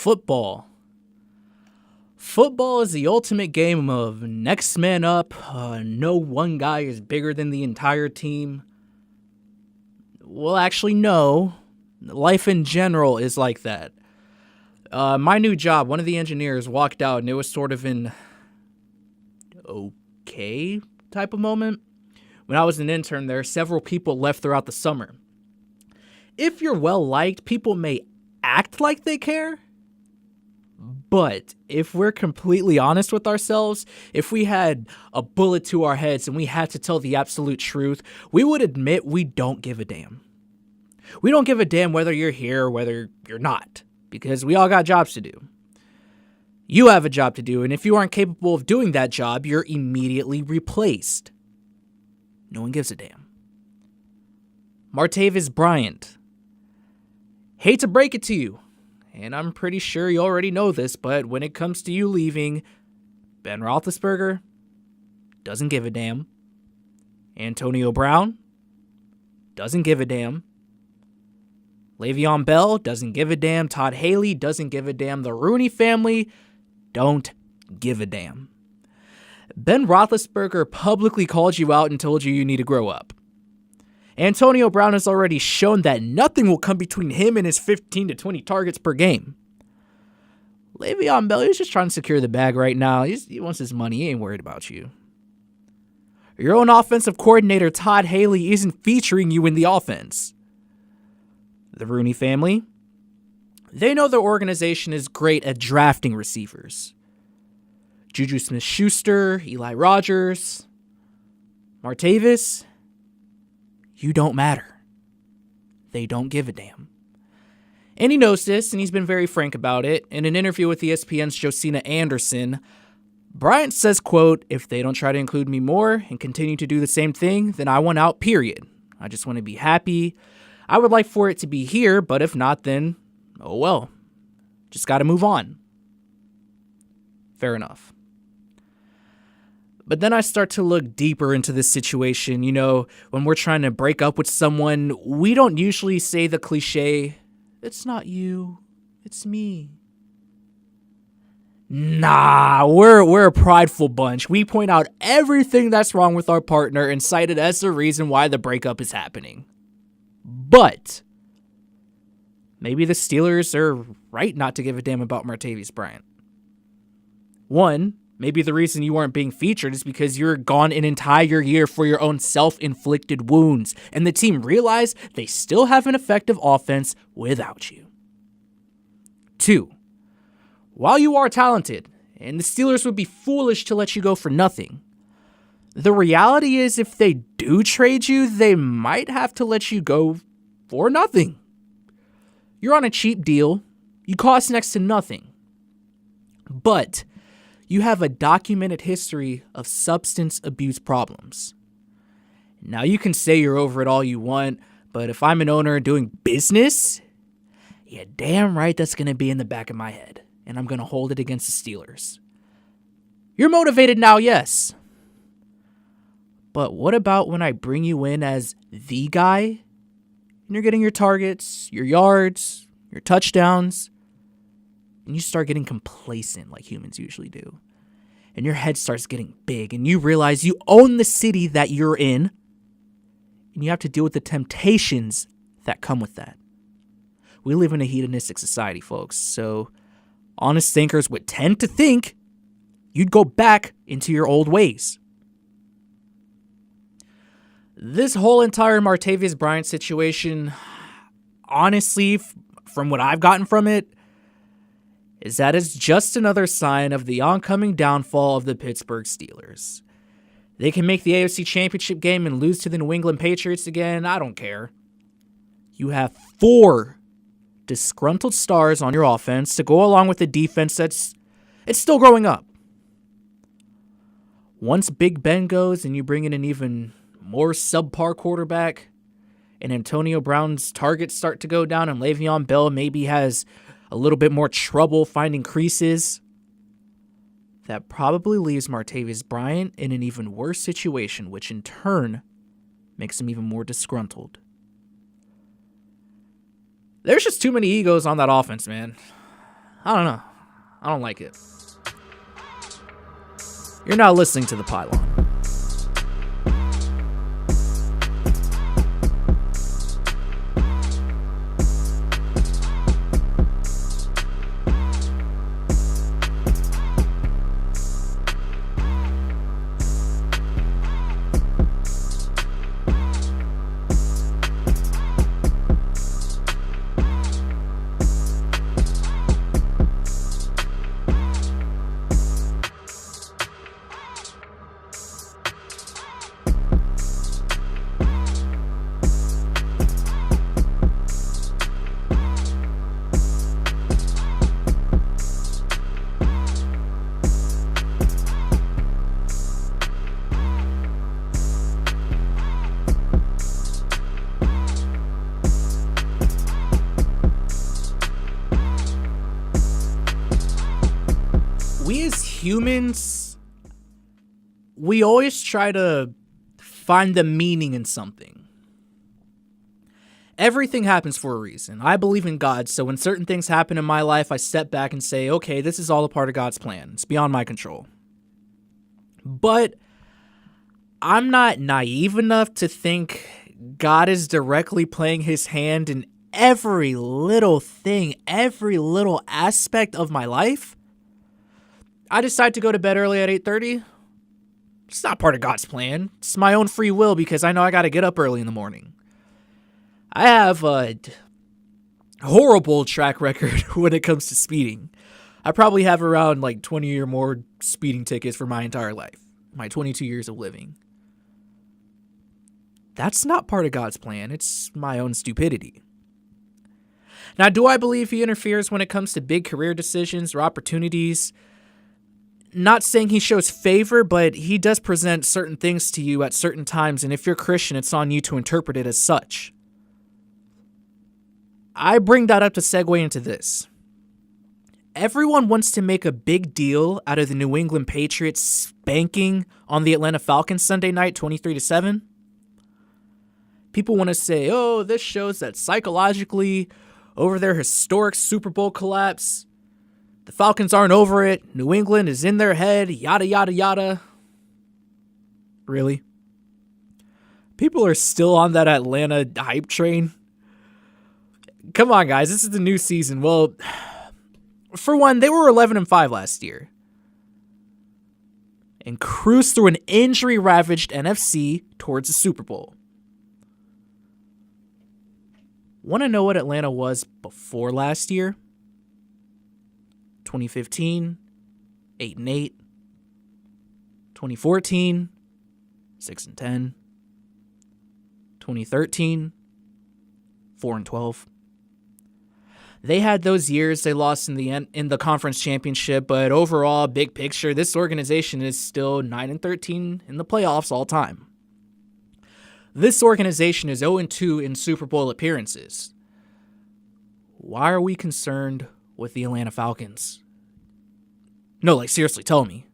Football. Football is the ultimate game of next man up. No one guy is bigger than the entire team. Well, actually, no. Life in general is like that. My new job, one of the engineers walked out and it was sort of an okay type of moment. When I was an intern there, several people left throughout the summer. If you're well liked, people may act like they care. But if we're completely honest with ourselves, if we had a bullet to our heads and we had to tell the absolute truth, we would admit we don't give a damn. We don't give a damn whether you're here or whether you're not, because we all got jobs to do. You have a job to do, and if you aren't capable of doing that job, you're immediately replaced. No one gives a damn. Martavis Bryant. Hate to break it to you, and I'm pretty sure you already know this, but when it comes to you leaving, Ben Roethlisberger doesn't give a damn. Antonio Brown doesn't give a damn. Le'Veon Bell doesn't give a damn. Todd Haley doesn't give a damn. The Rooney family don't give a damn. Ben Roethlisberger publicly called you out and told you need to grow up. Antonio Brown has already shown that nothing will come between him and his 15 to 20 targets per game. Le'Veon Bell, he's just trying to secure the bag right now. He wants his money. He ain't worried about you. Your own offensive coordinator, Todd Haley, isn't featuring you in the offense. The Rooney family, they know their organization is great at drafting receivers. Juju Smith-Schuster, Eli Rogers, Martavis, you don't matter. They don't give a damn. And he knows this, and he's been very frank about it. In an interview with ESPN's Josina Anderson, Bryant says, quote, "If they don't try to include me more and continue to do the same thing, then I want out, period. I just want to be happy. I would like for it to be here, but if not, then, oh well. Just got to move on." Fair enough. But then I start to look deeper into this situation. You know, when we're trying to break up with someone, we don't usually say the cliche, "It's not you, it's me." Nah, we're a prideful bunch. We point out everything that's wrong with our partner and cite it as the reason why the breakup is happening. But maybe the Steelers are right not to give a damn about Martavis Bryant. One, maybe the reason you weren't being featured is because you're gone an entire year for your own self-inflicted wounds, and the team realized they still have an effective offense without you. Two, while you are talented, and the Steelers would be foolish to let you go for nothing, the reality is if they do trade you, they might have to let you go for nothing. You're on a cheap deal. You cost next to nothing. But you have a documented history of substance abuse problems. Now, you can say you're over it all you want, but if I'm an owner doing business, yeah, damn right that's going to be in the back of my head, and I'm going to hold it against the Steelers. You're motivated now, yes. But what about when I bring you in as the guy, and you're getting your targets, your yards, your touchdowns, and you start getting complacent like humans usually do. And your head starts getting big, and you realize you own the city that you're in, and you have to deal with the temptations that come with that. We live in a hedonistic society, folks, so honest thinkers would tend to think you'd go back into your old ways. This whole entire Martavis Bryant situation, honestly, from what I've gotten from it, is that it's just another sign of the oncoming downfall of the Pittsburgh Steelers. They can make the AFC Championship game and lose to the New England Patriots again. I don't care. You have 4 disgruntled stars on your offense to go along with a defense it's still growing up. Once Big Ben goes and you bring in an even more subpar quarterback, and Antonio Brown's targets start to go down, and Le'Veon Bell maybe has a little bit more trouble finding creases, that probably leaves Martavis Bryant in an even worse situation, which in turn makes him even more disgruntled. There's just too many egos on that offense, man. I don't know. I don't like it. You're not listening to The Pylon. We as humans, we always try to find the meaning in something. Everything happens for a reason. I believe in God, so when certain things happen in my life, I step back and say, okay, this is all a part of God's plan. It's beyond my control. But I'm not naive enough to think God is directly playing his hand in every little thing, every little aspect of my life. I decide to go to bed early at 8:30. It's not part of God's plan. It's my own free will because I know I got to get up early in the morning. I have a horrible track record when it comes to speeding. I probably have around 20 or more speeding tickets for my entire life, my 22 years of living. That's not part of God's plan. It's my own stupidity. Now, do I believe he interferes when it comes to big career decisions or opportunities? Not saying he shows favor, but he does present certain things to you at certain times, and if you're Christian, it's on you to interpret it as such. I bring that up to segue into this. Everyone wants to make a big deal out of the New England Patriots spanking on the Atlanta Falcons Sunday night, 23-7. People want to say, oh, this shows that psychologically, over their historic Super Bowl collapse, the Falcons aren't over it. New England is in their head, yada, yada, yada. Really? People are still on that Atlanta hype train? Come on, guys. This is the new season. Well, for one, they were 11-5 last year. And cruised through an injury-ravaged NFC towards the Super Bowl. Want to know what Atlanta was before last year? 2015, 8-8. 2014, 6-10. 2013, 4-12. They had those years they lost in the conference championship, but overall, big picture, this organization is still 9-13 in the playoffs all time. This organization is 0-2 in Super Bowl appearances. Why are we concerned with the Atlanta Falcons? No, seriously, tell me.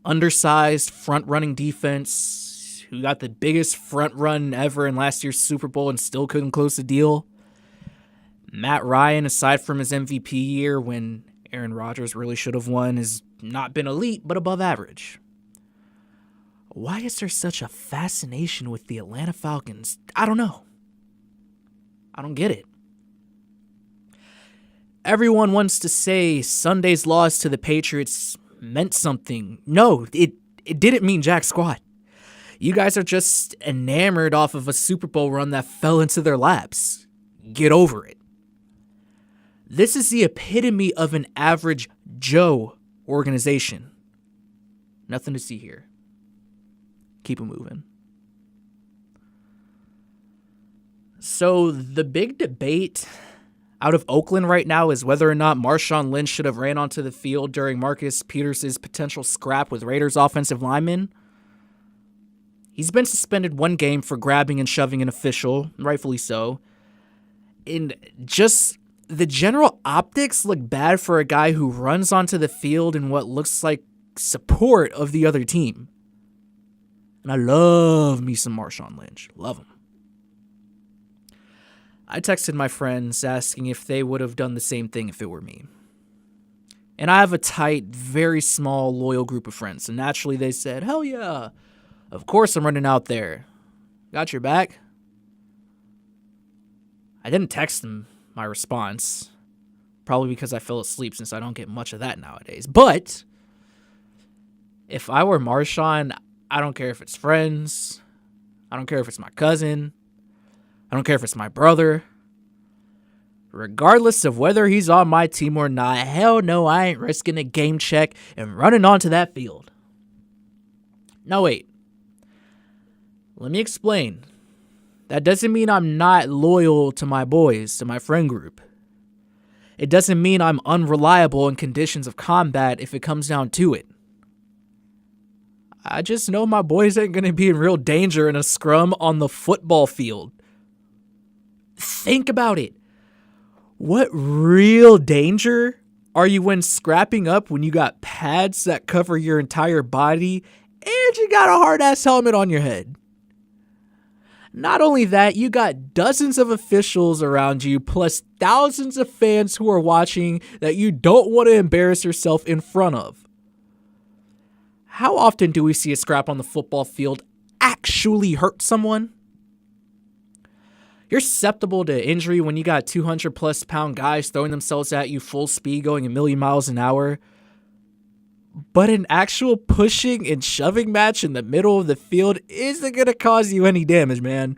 Undersized, front-running defense, who got the biggest front run ever in last year's Super Bowl and still couldn't close the deal. Matt Ryan, aside from his MVP year when Aaron Rodgers really should have won, has not been elite, but above average. Why is there such a fascination with the Atlanta Falcons? I don't know. I don't get it. Everyone wants to say Sunday's loss to the Patriots meant something. No, it didn't mean jack squat. You guys are just enamored off of a Super Bowl run that fell into their laps. Get over it. This is the epitome of an average Joe organization. Nothing to see here. Keep it moving. So the big debate out of Oakland right now is whether or not Marshawn Lynch should have ran onto the field during Marcus Peters' potential scrap with Raiders offensive linemen. He's been suspended one game for grabbing and shoving an official, rightfully so. And just the general optics look bad for a guy who runs onto the field in what looks like support of the other team. And I love me some Marshawn Lynch. Love him. I texted my friends asking if they would have done the same thing if it were me. And I have a tight, very small, loyal group of friends. So naturally they said, hell yeah. Of course I'm running out there. Got your back? I didn't text them my response. Probably because I fell asleep since I don't get much of that nowadays. But if I were Marshawn, I don't care if it's friends. I don't care if it's my cousin. I don't care if it's my brother. Regardless of whether he's on my team or not, hell no, I ain't risking a game check and running onto that field. No, wait. Let me explain. That doesn't mean I'm not loyal to my boys, to my friend group. It doesn't mean I'm unreliable in conditions of combat if it comes down to it. I just know my boys ain't going to be in real danger in a scrum on the football field. Think about it. What real danger are you in scrapping up when you got pads that cover your entire body and you got a hard-ass helmet on your head? Not only that, you got dozens of officials around you, plus thousands of fans who are watching that you don't want to embarrass yourself in front of. How often do we see a scrap on the football field actually hurt someone? You're susceptible to injury when you got 200 plus pound guys throwing themselves at you full speed going a million miles an hour. But an actual pushing and shoving match in the middle of the field isn't going to cause you any damage, man.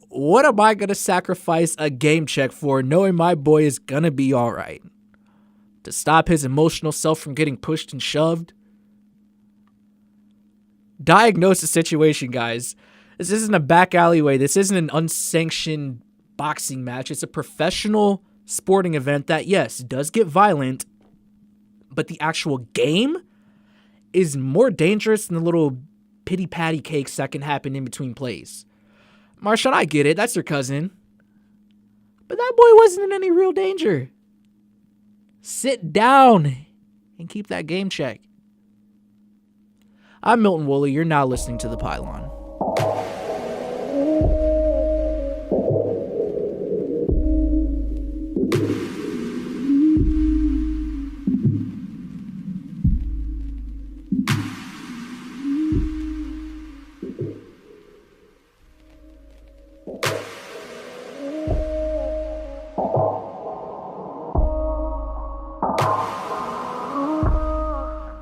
What am I going to sacrifice a game check for knowing my boy is going to be all right? To stop his emotional self from getting pushed and shoved? Diagnose the situation, guys. This isn't a back alleyway. This isn't an unsanctioned boxing match. It's a professional sporting event that, yes, does get violent, but the actual game is more dangerous than the little pity-patty cakes that can happen in between plays. Marshawn, I get it. That's your cousin. But that boy wasn't in any real danger. Sit down and keep that game check. I'm Milton Woolley. You're now listening to The Pylon.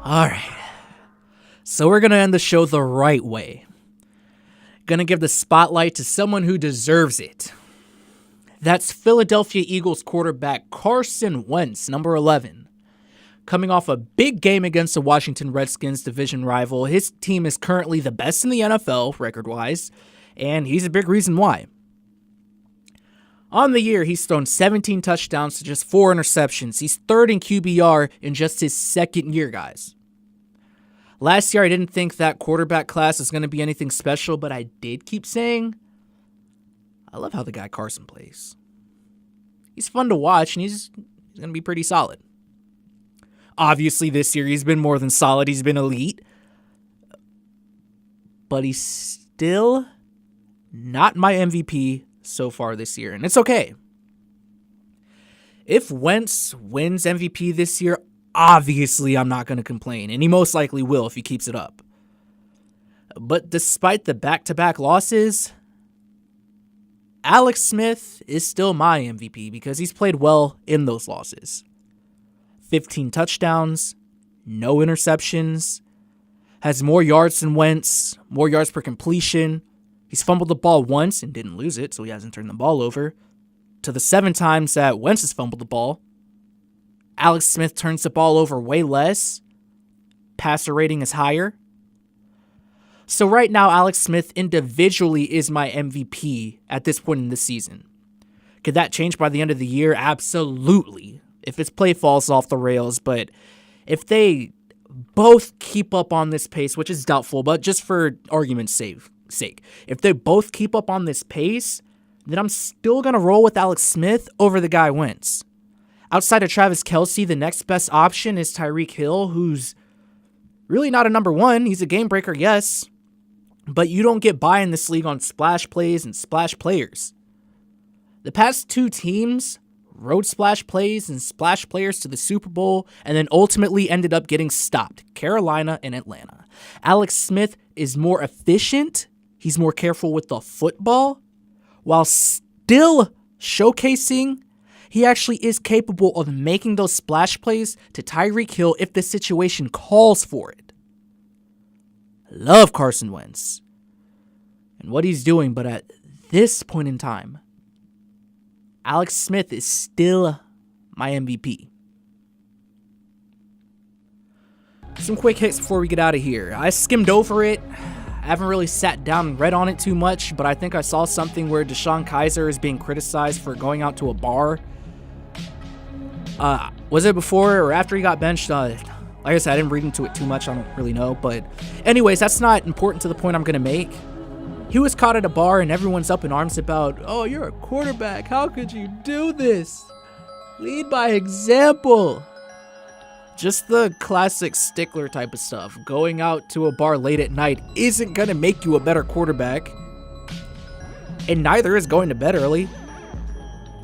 All right. So we're going to end the show the right way. Going to give the spotlight to someone who deserves it. That's Philadelphia Eagles quarterback Carson Wentz, number 11. Coming off a big game against the Washington Redskins division rival, his team is currently the best in the NFL, record-wise, and he's a big reason why. On the year, he's thrown 17 touchdowns to just 4 interceptions. He's third in QBR in just his second year, guys. Last year, I didn't think that quarterback class was going to be anything special, but I did keep saying, I love how the guy Carson plays. He's fun to watch, and he's going to be pretty solid. Obviously, this year, he's been more than solid. He's been elite. But he's still not my MVP so far this year, and it's okay. If Wentz wins MVP this year, obviously, I'm not going to complain, and he most likely will if he keeps it up. But despite the back-to-back losses, Alex Smith is still my MVP because he's played well in those losses. 15 touchdowns, no interceptions, has more yards than Wentz, more yards per completion. He's fumbled the ball once and didn't lose it, so he hasn't turned the ball over. To the 7 times that Wentz has fumbled the ball, Alex Smith turns the ball over way less. Passer rating is higher. So right now, Alex Smith individually is my MVP at this point in the season. Could that change by the end of the year? Absolutely. If his play falls off the rails, but if they both keep up on this pace, which is doubtful, but just for argument's sake, if they both keep up on this pace, then I'm still going to roll with Alex Smith over the guy Wentz. Outside of Travis Kelce, the next best option is Tyreek Hill, who's really not a number 1. He's a game breaker, yes, but you don't get by in this league on splash plays and splash players. The past two teams rode splash plays and splash players to the Super Bowl and then ultimately ended up getting stopped. Carolina and Atlanta. Alex Smith is more efficient. He's more careful with the football while still showcasing he actually is capable of making those splash plays to Tyreek Hill if the situation calls for it. Love Carson Wentz and what he's doing, but at this point in time, Alex Smith is still my MVP. Some quick hits before we get out of here. I skimmed over it. I haven't really sat down and read on it too much, but I think I saw something where DeShone Kizer is being criticized for going out to a bar. Was it before or after he got benched? Like I said, I didn't read into it too much. I don't really know. But anyways, that's not important to the point I'm going to make. He was caught at a bar and everyone's up in arms about, oh, you're a quarterback. How could you do this? Lead by example. Just the classic stickler type of stuff. Going out to a bar late at night isn't going to make you a better quarterback. And neither is going to bed early.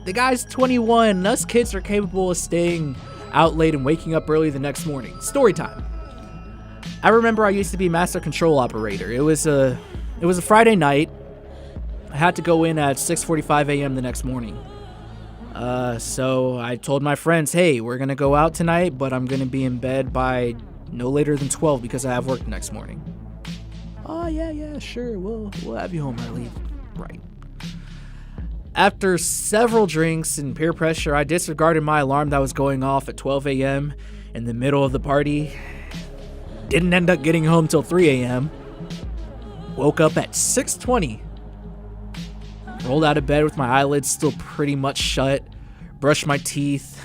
The guy's 21. Us kids are capable of staying out late and waking up early the next morning. Story time. I remember I used to be master control operator. It was a Friday night. I had to go in at 6:45 a.m. the next morning. So I told my friends, hey, we're going to go out tonight, but I'm going to be in bed by no later than 12 because I have work the next morning. Oh, yeah, sure. We'll have you home early. Right. After several drinks and peer pressure, I disregarded my alarm that was going off at 12 a.m. in the middle of the party. Didn't end up getting home till 3 a.m. Woke up at 6:20. Rolled out of bed with my eyelids still pretty much shut. Brushed my teeth.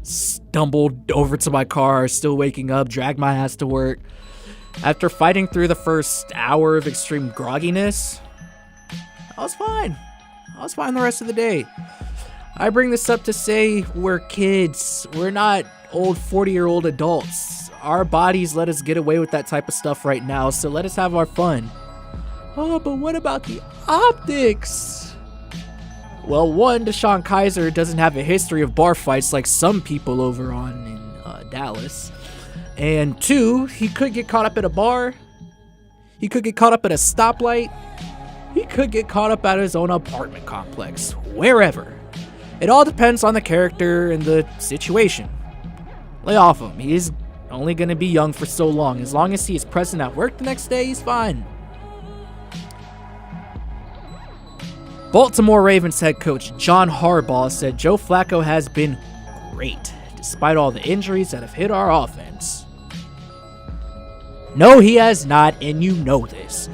Stumbled over to my car, still waking up. Dragged my ass to work. After fighting through the first hour of extreme grogginess, I was fine. The rest of the day. I bring this up to say we're kids. We're not old 40-year-old adults. Our bodies let us get away with that type of stuff right now, so let us have our fun. Oh, but what about the optics? Well, one, DeShone Kizer doesn't have a history of bar fights like some people over in Dallas. And two, he could get caught up at a bar. He could get caught up at a stoplight. He could get caught up at his own apartment complex. Wherever. It all depends on the character and the situation. Lay off him. He is only going to be young for so long. As long as he is present at work the next day, he's fine. Baltimore Ravens head coach John Harbaugh said Joe Flacco has been great, despite all the injuries that have hit our offense. No, he has not, and you know this.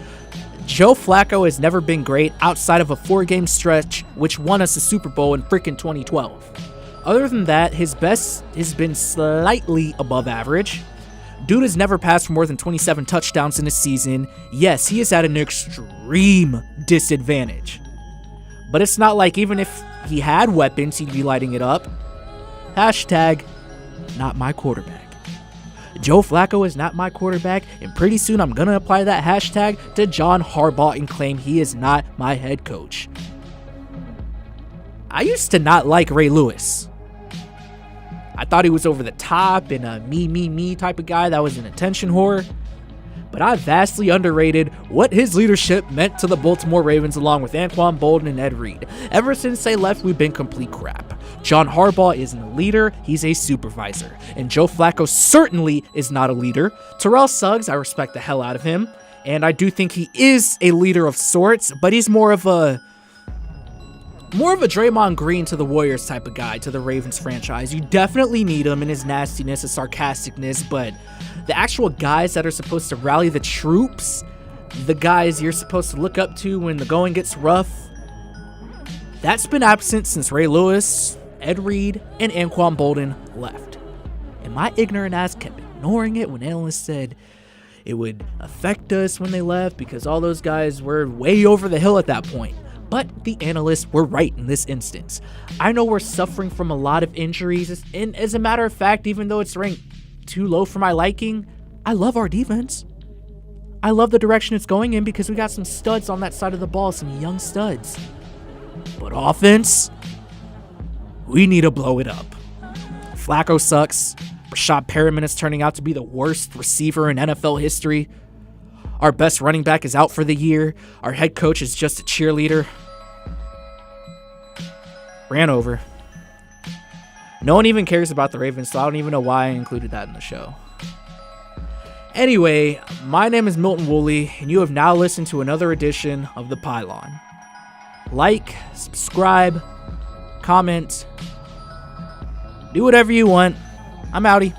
Joe Flacco has never been great outside of a 4-game stretch which won us a Super Bowl in freaking 2012. Other than that, his best has been slightly above average. Dude has never passed for more than 27 touchdowns in a season. Yes, he is at an extreme disadvantage. But it's not like even if he had weapons, he'd be lighting it up. Hashtag, not my quarterback. Joe Flacco is not my quarterback, and pretty soon I'm going to apply that hashtag to John Harbaugh and claim he is not my head coach. I used to not like Ray Lewis. I thought he was over the top and a me type of guy that was an attention whore. But I vastly underrated what his leadership meant to the Baltimore Ravens along with Anquan Boldin and Ed Reed. Ever since they left, we've been complete crap. John Harbaugh isn't a leader, he's a supervisor. And Joe Flacco certainly is not a leader. Terrell Suggs, I respect the hell out of him. And I do think he is a leader of sorts, but he's more of a Draymond Green to the Warriors type of guy, to the Ravens franchise. You definitely need him in his nastiness, his sarcasticness, but the actual guys that are supposed to rally the troops, the guys you're supposed to look up to when the going gets rough, that's been absent since Ray Lewis, Ed Reed, and Anquan Boldin left. And my ignorant ass kept ignoring it when analysts said it would affect us when they left because all those guys were way over the hill at that point. But the analysts were right in this instance. I know we're suffering from a lot of injuries, and as a matter of fact, even though it's ranked too low for my liking, I love our defense. I love the direction it's going in because we got some studs on that side of the ball, some young studs. But offense, we need to blow it up. Flacco sucks. Rashad Perriman is turning out to be the worst receiver in NFL history. Our best running back is out for the year. Our head coach is just a cheerleader. Ran over. No one even cares about the Ravens, so I don't even know why I included that in the show. Anyway, my name is Milton Woolley, and you have now listened to another edition of The Pylon. Like, subscribe, comment, do whatever you want. I'm outie.